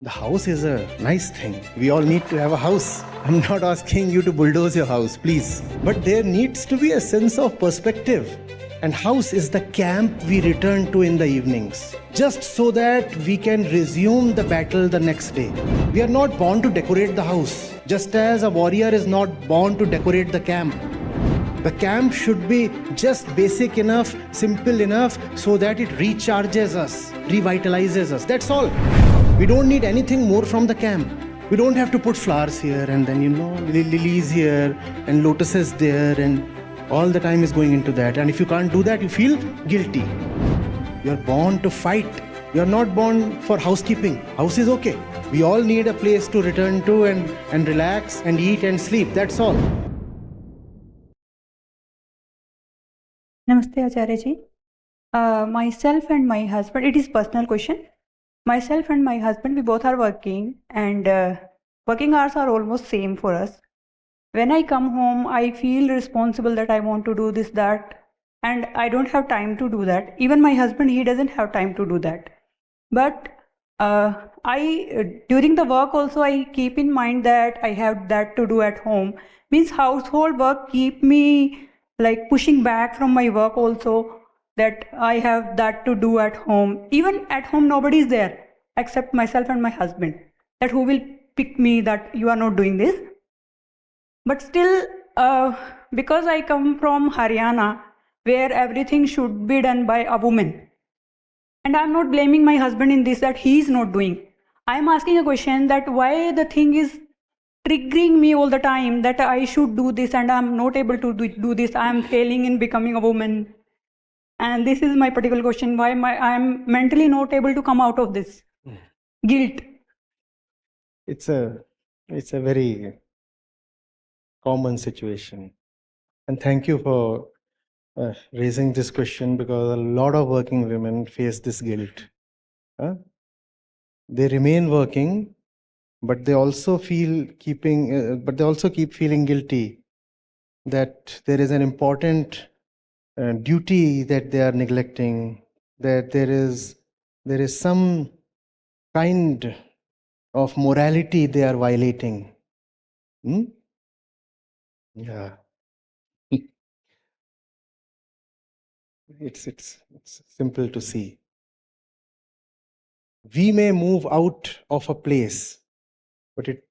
The house is a nice thing. We all need to have a house. I'm not asking you to bulldoze your house, please. But there needs to be a sense of perspective. And house is the camp we return to in the evenings, just so that we can resume the battle the next day. We are not born to decorate the house, just as a warrior is not born to decorate the camp. The camp should be just basic enough, simple enough, so that it recharges us, revitalizes us. That's all. We don't need anything more from the camp. We don't have to put flowers here and then, lilies here and lotuses there, and all the time is going into that. And if you can't do that, you feel guilty. You're born to fight. You're not born for housekeeping. House is okay. We all need a place to return to and relax and eat and sleep. That's all. Namaste, Acharya Ji. Myself and my husband, it is personal question. Myself and my husband, we both are working, and working hours are almost same for us. When I come home, I feel responsible that I want to do this, that, and I don't have time to do that. Even my husband, he doesn't have time to do that. But during the work also, I keep in mind that I have that to do at home. Means household work keep me like pushing back from my work also, that I have that to do at home. Even at home, nobody is there except myself and my husband. That who will pick me that you are not doing this. But still, because I come from Haryana, where everything should be done by a woman, and I'm not blaming my husband in this, that he is not doing. I'm asking a question that why the thing is triggering me all the time, that I should do this and I'm not able to do this. I'm failing in becoming a woman. And this is my particular question, why I'm mentally not able to come out of this guilt. It's a very common situation. And thank you for raising this question, because a lot of working women face this guilt. They remain working, but they also keep feeling guilty that there is an important duty that they are neglecting, that there is some kind of morality they are violating. Yeah. It's simple to see. We may move out of a place, but it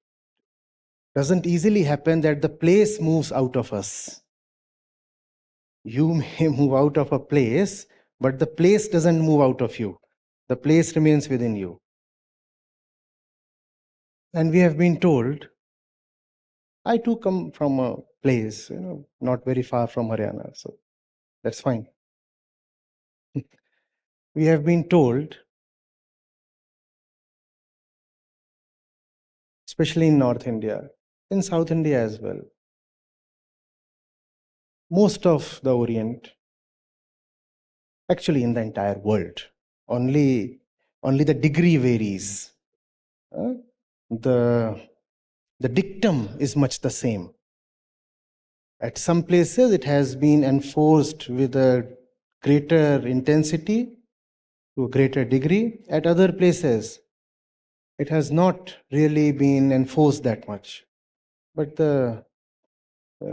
doesn't easily happen that the place moves out of us. You may move out of a place, but the place doesn't move out of you. The place remains within you. And we have been told, I too come from a place, not very far from Haryana, so that's fine. We have been told, especially in North India, in South India as well, most of the Orient, actually in the entire world, only the degree varies. The dictum is much the same. At some places it has been enforced with a greater intensity, to a greater degree. At other places it has not really been enforced that much. But the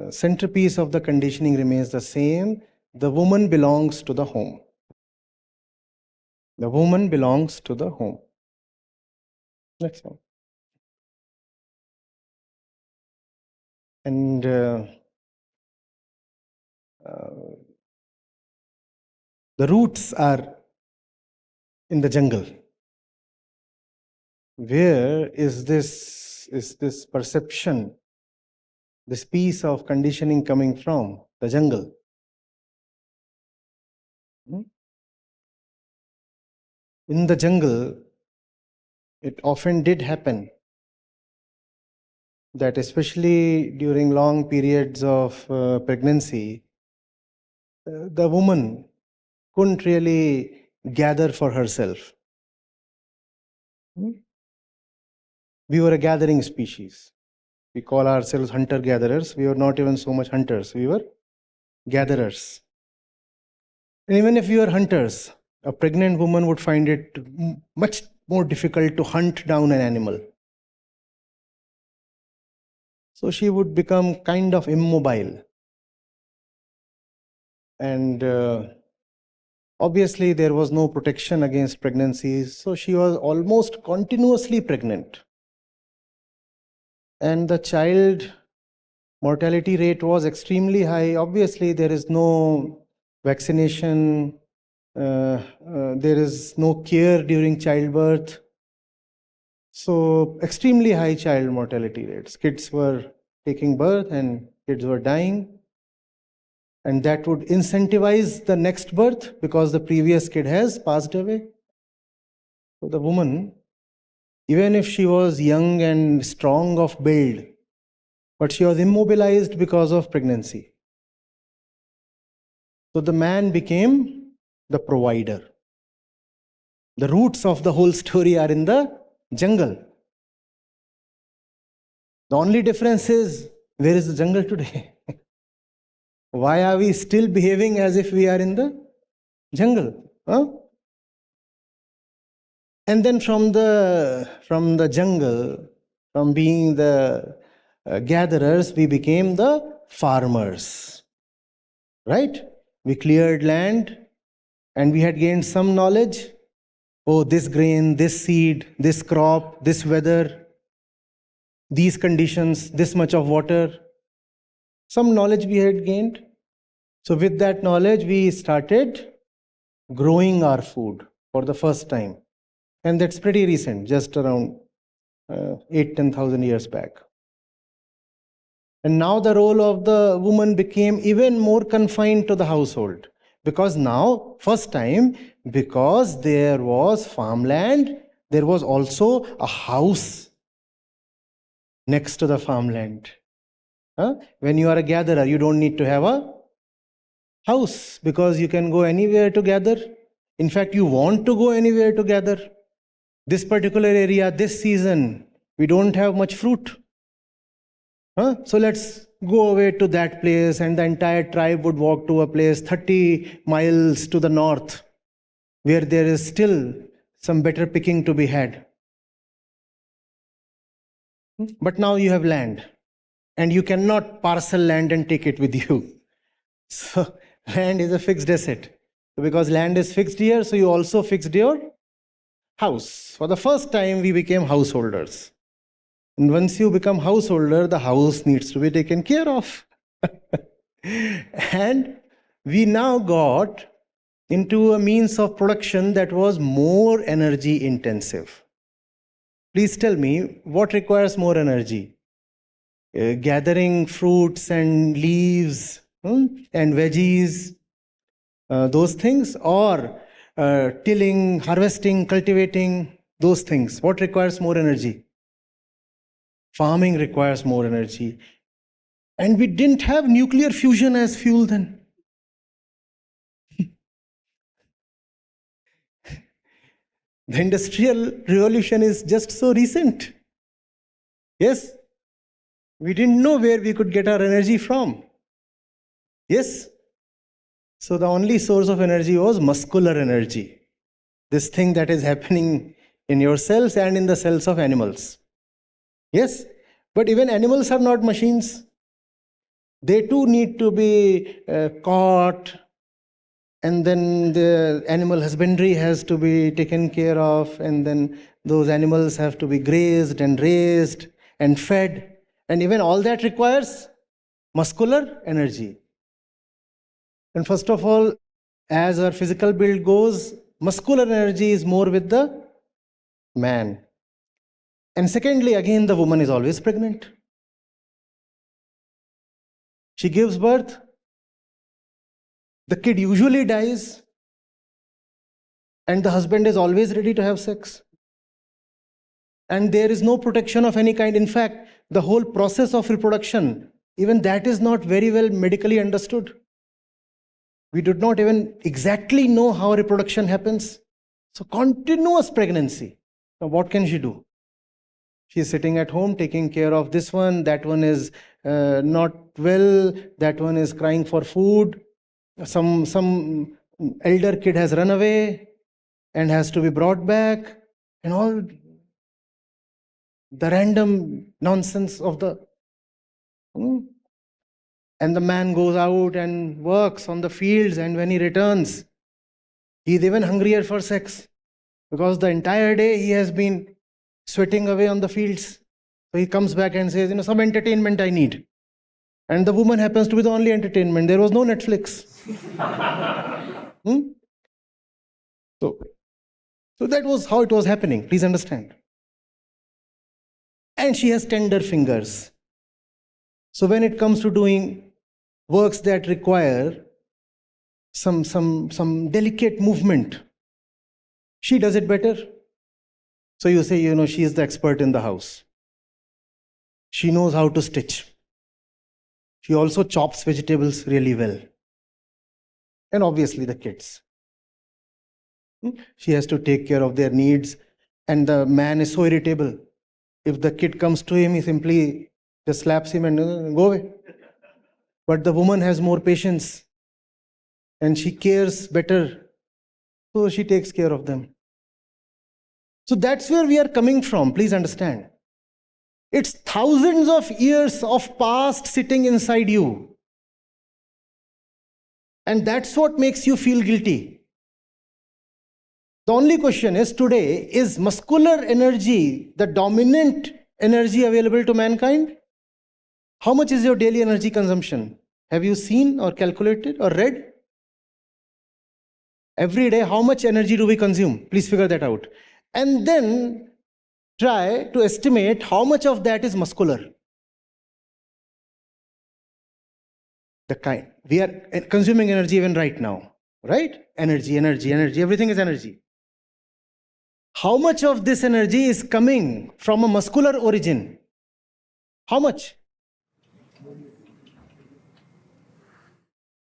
centerpiece of the conditioning remains the same. The woman belongs to the home. The woman belongs to the home. That's all. And the roots are in the jungle. Where is this perception, this piece of conditioning coming from? The jungle. In the jungle, it often did happen that, especially during long periods of pregnancy, the woman couldn't really gather for herself. We were a gathering species. We call ourselves hunter-gatherers. We were not even so much hunters. We were gatherers. And even if we were hunters, a pregnant woman would find it much more difficult to hunt down an animal. So she would become kind of immobile. And obviously there was no protection against pregnancies. So she was almost continuously pregnant. And the child mortality rate was extremely high. Obviously there is no vaccination, there is no care during childbirth. So extremely high child mortality rates. Kids were taking birth and kids were dying. And that would incentivize the next birth because the previous kid has passed away. So the woman, even if she was young and strong of build, but she was immobilized because of pregnancy. So the man became the provider. The roots of the whole story are in the jungle. The only difference is, where is the jungle today? Why are we still behaving as if we are in the jungle? Huh? And then from the jungle, from being the gatherers, we became the farmers. Right? We cleared land and we had gained some knowledge. Oh, this grain, this seed, this crop, this weather, these conditions, this much of water. Some knowledge we had gained. So with that knowledge, we started growing our food for the first time. And that's pretty recent, just around 8,000-10,000 years back. And now the role of the woman became even more confined to the household. Because now, first time, because there was farmland, there was also a house next to the farmland. When you are a gatherer, you don't need to have a house because you can go anywhere to gather. In fact, you want to go anywhere to gather. This particular area, this season, we don't have much fruit. So let's go away to that place, and the entire tribe would walk to a place 30 miles to the north where there is still some better picking to be had. But now you have land and you cannot parcel land and take it with you. So land is a fixed asset. Because land is fixed here, so you also fixed your house. For the first time, we became householders. And once you become householder, the house needs to be taken care of. And we now got into a means of production that was more energy intensive. Please tell me, what requires more energy? Gathering fruits and leaves and veggies, those things, or tilling, harvesting, cultivating, those things. What requires more energy? Farming requires more energy. And we didn't have nuclear fusion as fuel then. The Industrial Revolution is just so recent. Yes? We didn't know where we could get our energy from. Yes? So the only source of energy was muscular energy. This thing that is happening in your cells and in the cells of animals. Yes? But even animals are not machines. They too need to be caught, and then the animal husbandry has to be taken care of, and then those animals have to be grazed and raised and fed. And even all that requires muscular energy. And first of all, as our physical build goes, muscular energy is more with the man. And secondly, again, the woman is always pregnant. She gives birth. The kid usually dies. And the husband is always ready to have sex. And there is no protection of any kind. In fact, the whole process of reproduction, even that is not very well medically understood. We do not even exactly know how reproduction happens. So continuous pregnancy. Now what can she do? She's sitting at home taking care of this one, that one is not well, that one is crying for food, some elder kid has run away and has to be brought back. and all the random nonsense of the. And the man goes out and works on the fields, and when he returns, he's even hungrier for sex because the entire day he has been sweating away on the fields. So he comes back and says, some entertainment I need. And the woman happens to be the only entertainment. There was no Netflix. So that was how it was happening. Please understand. And she has tender fingers. So when it comes to doing works that require some delicate movement, she does it better. So you say, she is the expert in the house. She knows how to stitch. She also chops vegetables really well. And obviously the kids. She has to take care of their needs. And the man is so irritable. If the kid comes to him, he simply just slaps him and go away. But the woman has more patience. And she cares better. So she takes care of them. So that's where we are coming from. Please understand. It's thousands of years of past sitting inside you. And that's what makes you feel guilty. The only question is today, is muscular energy the dominant energy available to mankind? How much is your daily energy consumption? Have you seen or calculated or read? Every day, how much energy do we consume? Please figure that out. And then try to estimate how much of that is muscular. We are consuming energy even right now, right? Energy, everything is energy. How much of this energy is coming from a muscular origin? How much?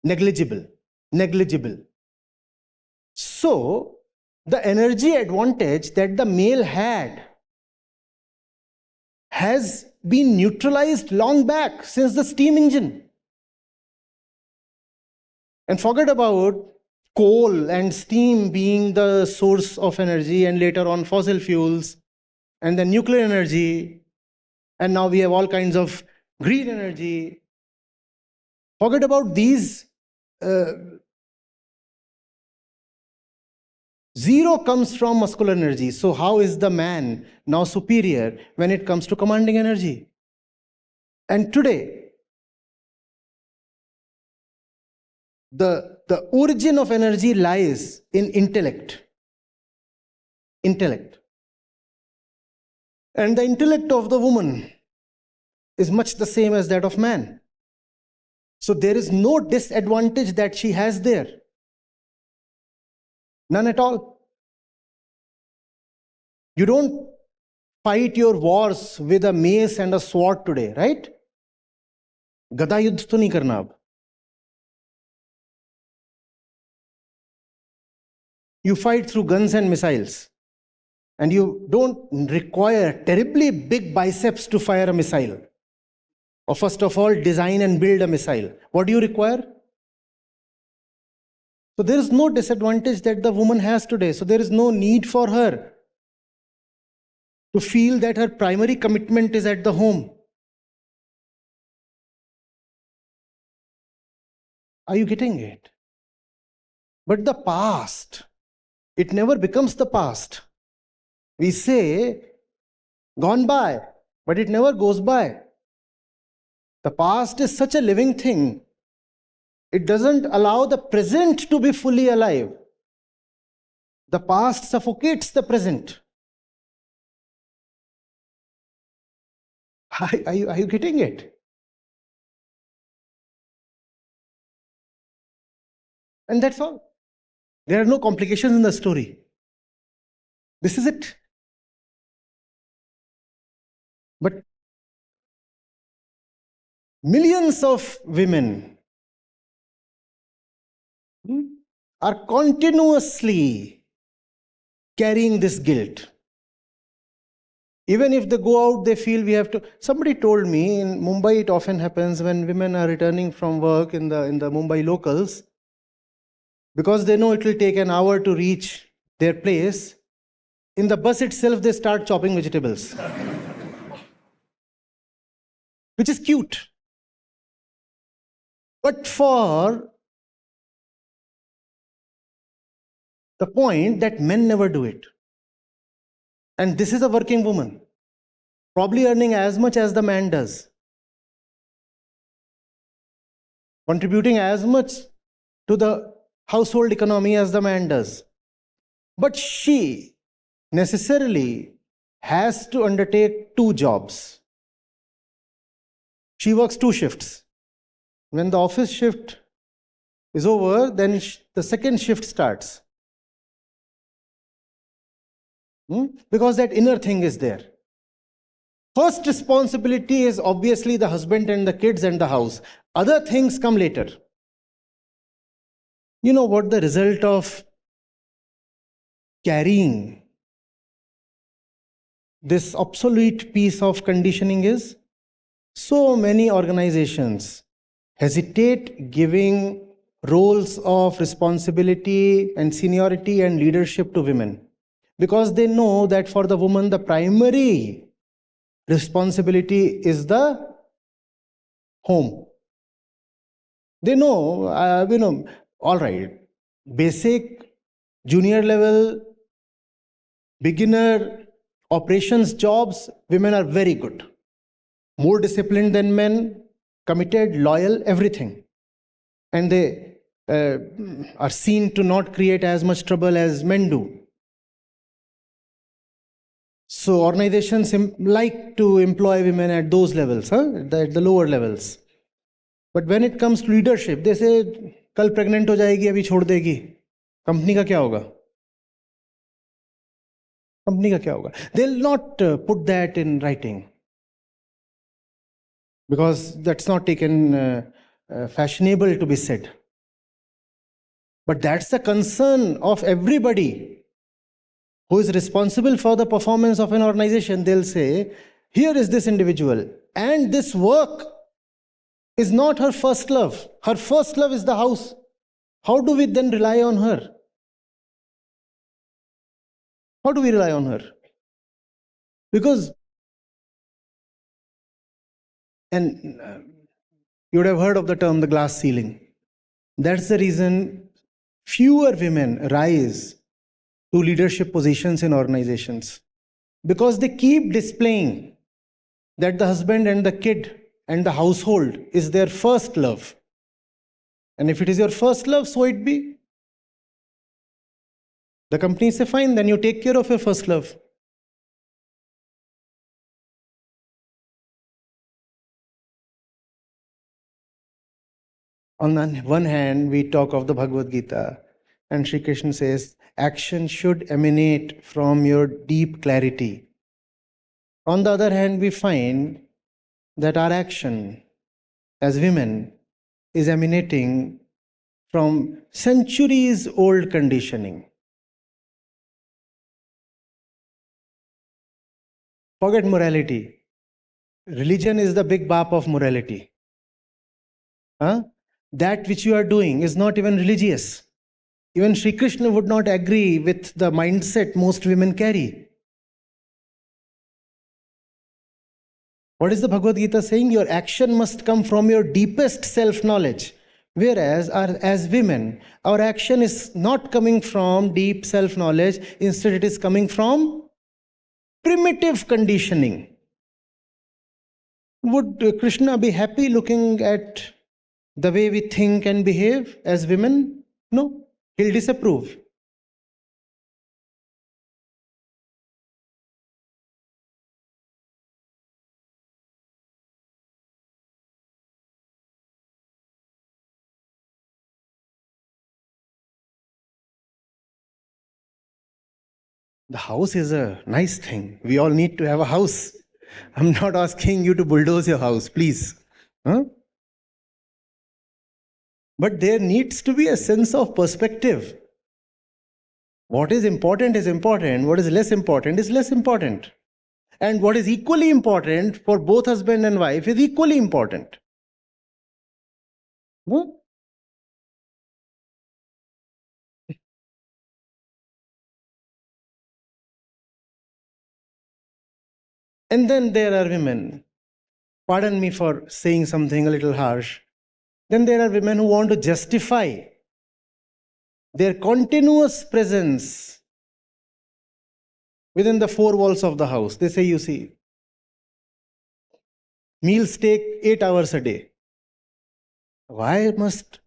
Negligible. So, the energy advantage that the male had has been neutralized long back since the steam engine. And forget about coal and steam being the source of energy, and later on fossil fuels, and then nuclear energy, and now we have all kinds of green energy. Forget about these. Zero comes from muscular energy. So how is the man now superior when it comes to commanding energy? And today, the origin of energy lies in intellect. And the intellect of the woman is much the same as that of man. So there is no disadvantage that she has there. None at all. You don't fight your wars with a mace and a sword today, right? Gada yuddh to nahi karna ab. You fight through guns and missiles. And you don't require terribly big biceps to fire a missile. Or first of all, design and build a missile. What do you require? So there is no disadvantage that the woman has today. So there is no need for her to feel that her primary commitment is at the home. Are you getting it? But the past, it never becomes the past. We say, gone by, but it never goes by. The past is such a living thing. It doesn't allow the present to be fully alive. The past suffocates the present. Are you getting it? And that's all. There are no complications in the story. This is it. But millions of women are continuously carrying this guilt. Even if they go out, they feel we have to. Somebody told me in Mumbai, it often happens when women are returning from work in the Mumbai locals, because they know it will take an hour to reach their place. in the bus itself, they start chopping vegetables, which is cute. But for the point that men never do it. And this is a working woman, probably earning as much as the man does, contributing as much to the household economy as the man does. But she necessarily has to undertake two jobs. She works two shifts. When the office shift is over, then the second shift starts. Because that inner thing is there. First responsibility is obviously the husband and the kids and the house. Other things come later. You know what the result of carrying this obsolete piece of conditioning is? So many organizations hesitate giving roles of responsibility and seniority and leadership to women because they know that for the woman the primary responsibility is the home. They know, all right, basic, junior level, beginner operations jobs, women are very good. More disciplined than men, committed, loyal, everything. And they are seen to not create as much trouble as men do. So organizations like to employ women at those levels, at the lower levels. But when it comes to leadership, they say, कल pregnant हो जाएगी, अभी छोड़ देगी. Company का क्या होगा? Company का क्या होगा? They'll not put that in writing. Because that's not taken fashionable to be said. But that's the concern of everybody who is responsible for the performance of an organization. They'll say, here is this individual, and this work is not her first love. Her first love is the house. How do we then rely on her? How do we rely on her? Because, and you would have heard of the term the glass ceiling. That's the reason fewer women rise to leadership positions in organizations. Because they keep displaying that the husband and the kid and the household is their first love. And if it is your first love, so it be. The company say, fine, then you take care of your first love. On one hand, we talk of the Bhagavad Gita, and Sri Krishna says, action should emanate from your deep clarity. On the other hand, we find that our action as women is emanating from centuries old conditioning. Forget morality. Religion is the big bap of morality. That which you are doing is not even religious. Even Sri Krishna would not agree with the mindset most women carry. What is the Bhagavad Gita saying? Your action must come from your deepest self-knowledge. Whereas as women, our action is not coming from deep self-knowledge. Instead, it is coming from primitive conditioning. Would Krishna be happy looking at the way we think and behave as women? No, he'll disapprove. The house is a nice thing. We all need to have a house. I'm not asking you to bulldoze your house, please. But there needs to be a sense of perspective. What is important is important. What is less important is less important. And what is equally important for both husband and wife is equally important. And then there are women, pardon me for saying something a little harsh, then there are women who want to justify their continuous presence within the four walls of the house. They say, you see, meals take 8 hours a day. Why must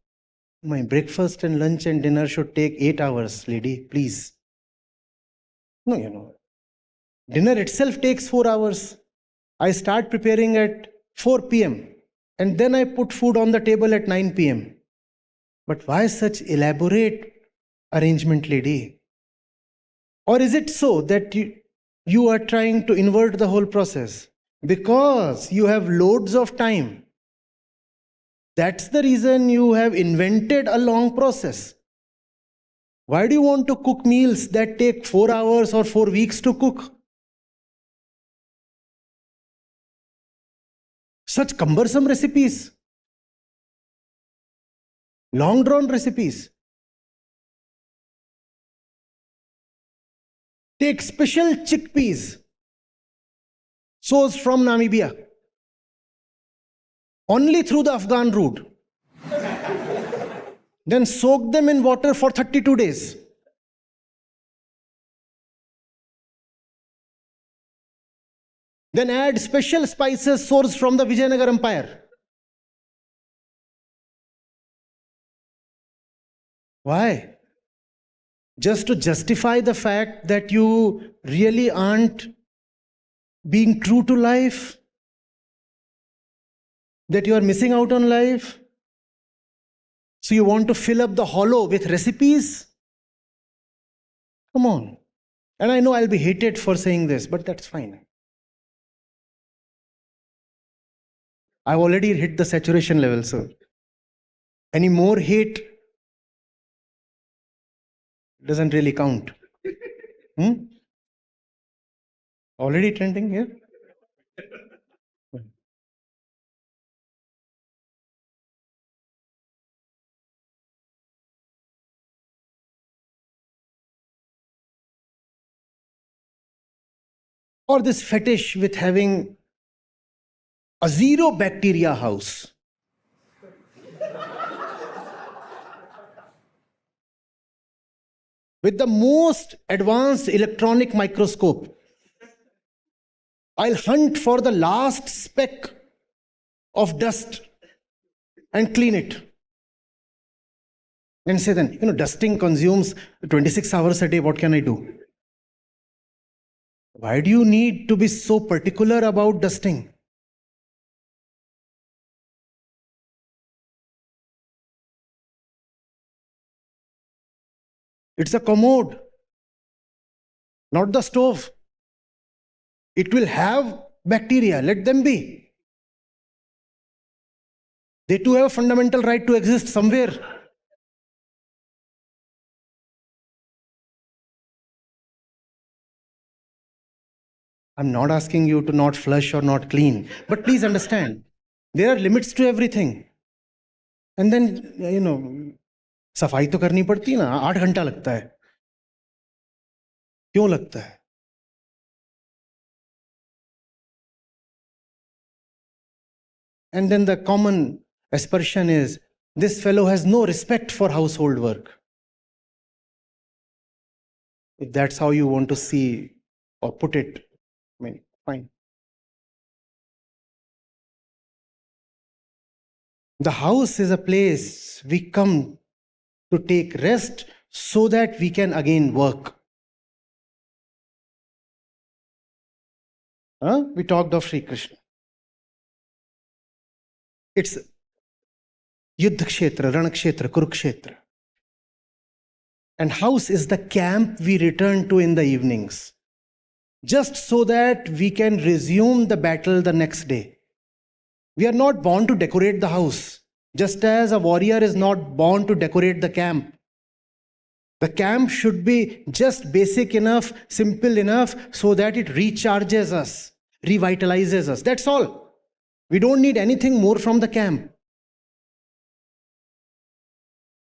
my breakfast and lunch and dinner should take 8 hours, lady? Please. No. Dinner itself takes 4 hours. I start preparing at 4 p.m. and then I put food on the table at 9 p.m. But why such elaborate arrangement, lady? Or is it so that you are trying to invert the whole process? Because you have loads of time. That's the reason you have invented a long process. Why do you want to cook meals that take 4 hours or 4 weeks to cook? Such cumbersome recipes, long drawn recipes. Take special chickpeas sourced from Namibia, only through the Afghan route. Then soak them in water for 32 days. Then add special spices sourced from the Vijayanagar Empire. Why? Just to justify the fact that you really aren't being true to life? That you are missing out on life? So you want to fill up the hollow with recipes? Come on. And I know I'll be hated for saying this, but that's fine. I've already hit the saturation level, so any more hate doesn't really count. Already trending here? Or this fetish with having a zero bacteria house. With the most advanced electronic microscope. I'll hunt for the last speck of dust and clean it. And say then, dusting consumes 26 hours a day. What can I do? Why do you need to be so particular about dusting? It's a commode, not the stove. It will have bacteria. Let them be. They too have a fundamental right to exist somewhere. I'm not asking you to not flush or not clean, but please understand, there are limits to everything. And then, सफाई तो करनी पड़ती है ना, 8 घंटा लगता है. क्यों लगता है? And then the common aspersion is, this fellow has no respect for household work. If that's how you want to see or put it, I mean, fine. The house is a place we come to take rest so that we can again work. We talked of Sri Krishna. It's Yuddha Kshetra, Rana Kshetra, Kurukshetra. And house is the camp we return to in the evenings, just so that we can resume the battle the next day. We are not born to decorate the house, just as a warrior is not born to decorate the camp. The camp should be just basic enough, simple enough, so that it recharges us, revitalizes us. That's all. We don't need anything more from the camp.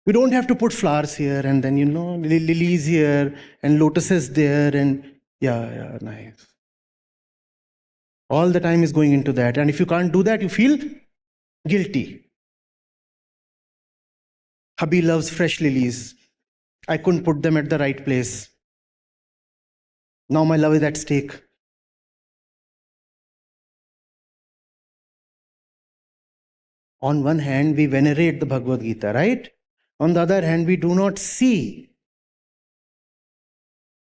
We don't have to put flowers here and then, lilies here and lotuses there and yeah, nice. All the time is going into that. And if you can't do that, you feel guilty. Hubby loves fresh lilies. I couldn't put them at the right place. Now my love is at stake. On one hand, we venerate the Bhagavad Gita, right? On the other hand, we do not see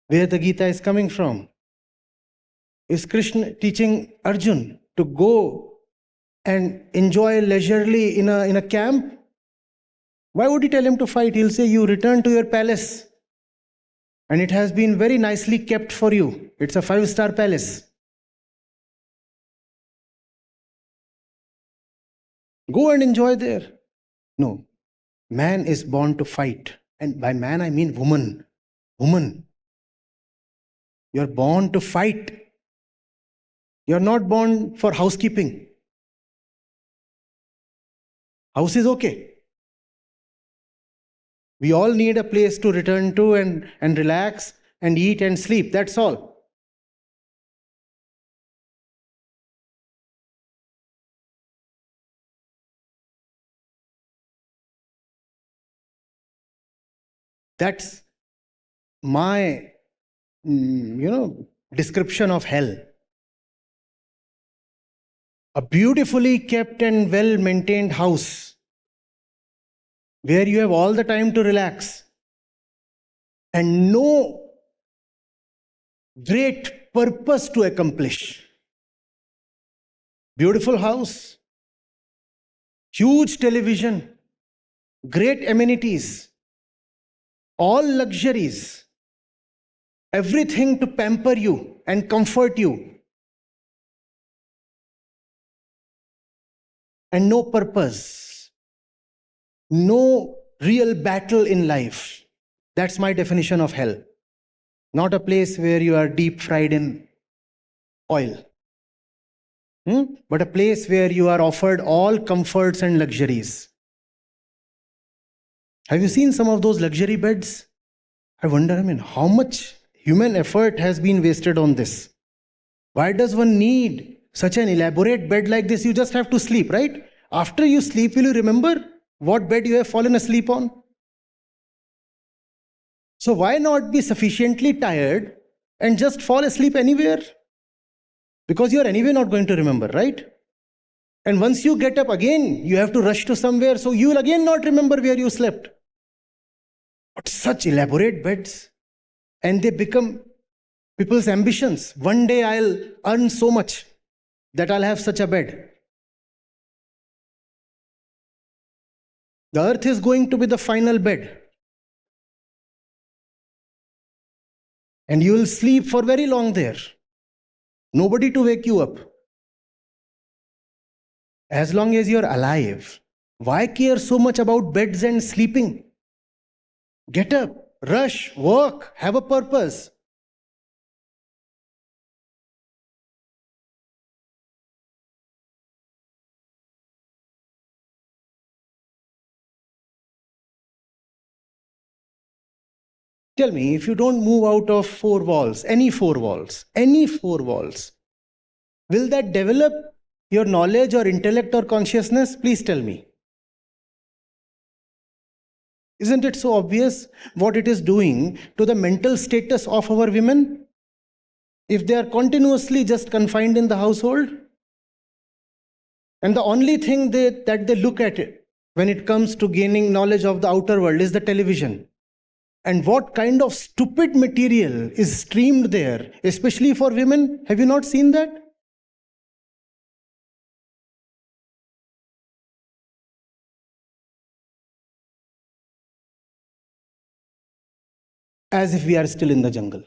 where the Gita is coming from. Is Krishna teaching Arjun to go and enjoy leisurely in a camp? Why would he tell him to fight? He'll say, you return to your palace. And it has been very nicely kept for you. It's a 5-star palace. Go and enjoy there. No. Man is born to fight. And by man, I mean woman. Woman. You're born to fight. You're not born for housekeeping. House is okay. We all need a place to return to and relax and eat and sleep. That's all. That's my, description of hell. A beautifully kept and well-maintained house where you have all the time to relax and no great purpose to accomplish. Beautiful house, huge television, great amenities, all luxuries, everything to pamper you and comfort you. And no purpose, no real battle in life. That's my definition of hell. Not a place where you are deep fried in oil, but a place where you are offered all comforts and luxuries. Have you seen some of those luxury beds? I wonder, how much human effort has been wasted on this? Why does one need such an elaborate bed like this? You just have to sleep, right? After you sleep, will you remember what bed you have fallen asleep on? So why not be sufficiently tired and just fall asleep anywhere? Because you are anyway not going to remember, right? And once you get up again, you have to rush to somewhere, so you will again not remember where you slept. But such elaborate beds, and they become people's ambitions. One day I'll earn so much that I'll have such a bed. The earth is going to be the final bed. And you will sleep for very long there. Nobody to wake you up. As long as you're alive, why care so much about beds and sleeping? Get up, rush, work, have a purpose. Tell me, if you don't move out of four walls, any four walls, will that develop your knowledge or intellect or consciousness? Please tell me. Isn't it so obvious what it is doing to the mental status of our women if they are continuously just confined in the household? And the only thing that they look at it when it comes to gaining knowledge of the outer world is the television. And what kind of stupid material is streamed there, especially for women? Have you not seen that? As if we are still in the jungle.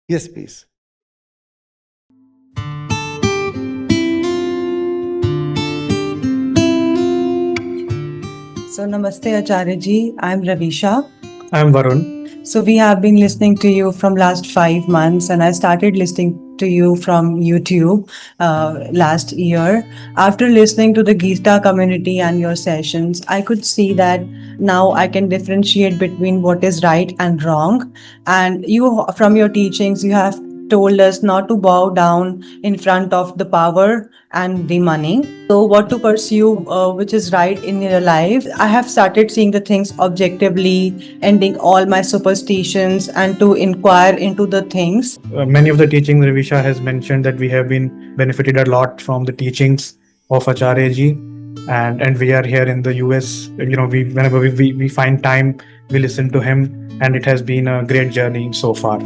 Yes, please. So, Namaste Acharya Ji. I'm Ravisha. I'm Varun. So, we have been listening to you from last 5 months, and I started listening to you from YouTube last year. After listening to the Gita community and your sessions, I could see that now I can differentiate between what is right and wrong. And you, from your teachings, you have told us not to bow down in front of the power and the money. So, what to pursue, which is right in your life. I have started seeing the things objectively, ending all my superstitions, and to inquire into the things. Many of the teachings Ravisha has mentioned that we have been benefited a lot from the teachings of Acharya Ji, and we are here in the US. Whenever we find time, we listen to him, and it has been a great journey so far.